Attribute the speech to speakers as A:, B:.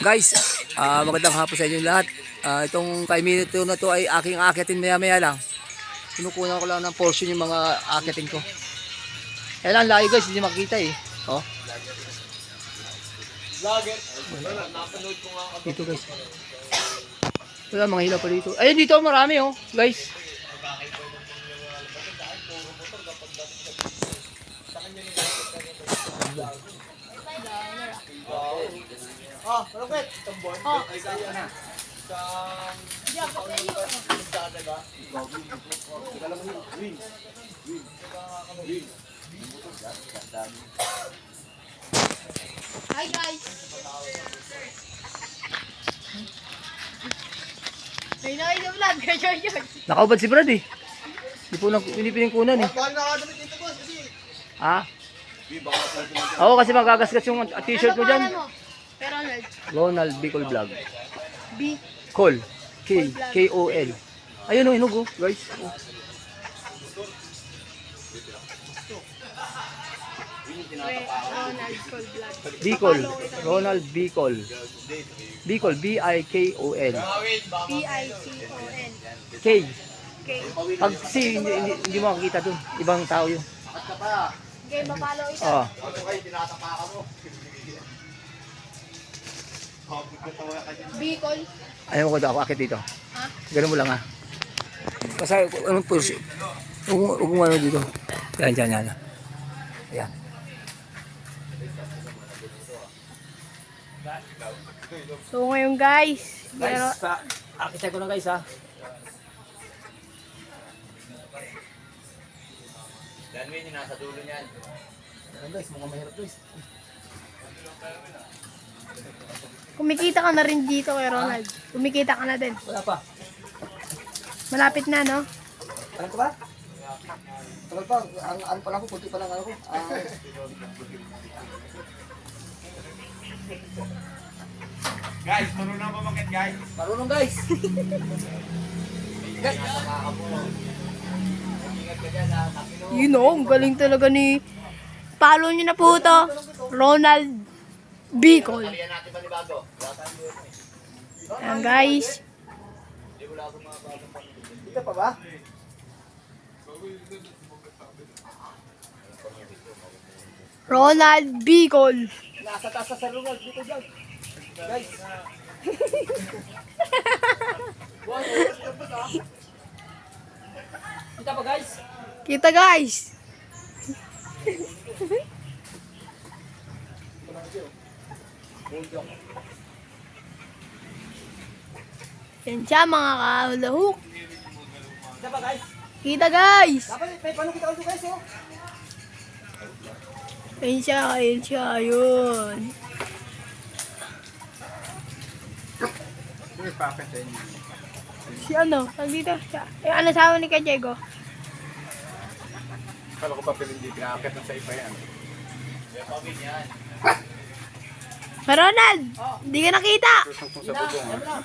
A: Guys, magandang hapon sa inyo lahat. Itong 5 minute na to ay aking akitin maya-maya lang. Kinukunan ko lang ng portion yung mga akitin ko. Kaya lang layo guys, hindi makita eh. Oh. Dito guys. Wala mga hila pa dito. Ayun dito marami oh, guys.
B: Oh, Robert. Oh, ay kaya na.
C: Hi guys. May nakita vlog ka yun.
A: Nakaubad si Brad eh. Hindi piningkunan eh.
B: Bakit nakakadamit dito boss kasi?
A: Ha? Oo kasi magagasgas yung t-shirt mo dyan.
C: Pero Ronald.
A: Ronald Bicol Vlog.
C: B.
A: Col. K-O-L. Ayun o, hinog oh, guys. Oh.
C: Ronald Col Vlog.
A: Bicol. Ronald Bicol. Bicol. B-I-K-O-L.
C: B-I-C-O-N.
A: K.
C: K.
A: Pag C, hindi mo makikita dun. Ibang tao yun.
C: Okay, mapalo isa.
A: Oo.
B: Ano kayo tinatapakan mo?
C: Bicol.
A: Ayaw ko daw ako akit dito.
C: Ha?
A: Ganun mo lang ha. Kasi anong push? Huwag mo ano dito. Yan, yan, yan. Ayan.
C: So ngayon guys,
A: Guys, akit ko na guys ha.
B: Danwin yung nasa dulo niyan.
A: Ayan guys, mga mahirap guys.
C: kumikita ka na rin dito kay Ronald. Kumikita ka na din.
A: Wala pa.
C: Malapit na no?
A: Alam ko ba? Tagal pa. Ano pa lang ako, kunti pa lang ako.
B: Guys, marunong ba makit guys?
A: Marunong guys. Guys.
C: You know, ang galing talaga ni... Follow nyo na po ito. Ronald Bicol. Ayan guys.
A: Dito pa ba?
C: Ronald Bicol.
A: Nasa taas sa Ronald dito guys. Guys. Kita pa guys?
C: Kita guys. Yan siya mga kahulahuk.
A: Kita pa guys?
C: Kita guys.
A: Dapat may paano kita ulit guys oh.
C: Yan siya, yun. Si ano, nandito siya. Yung ano sawa ni Kajego.
B: Kala ko pa hindi pinakakit na sa iba yan.
C: Ronald, hindi ka nakita.
B: Tusok sa bubong ha.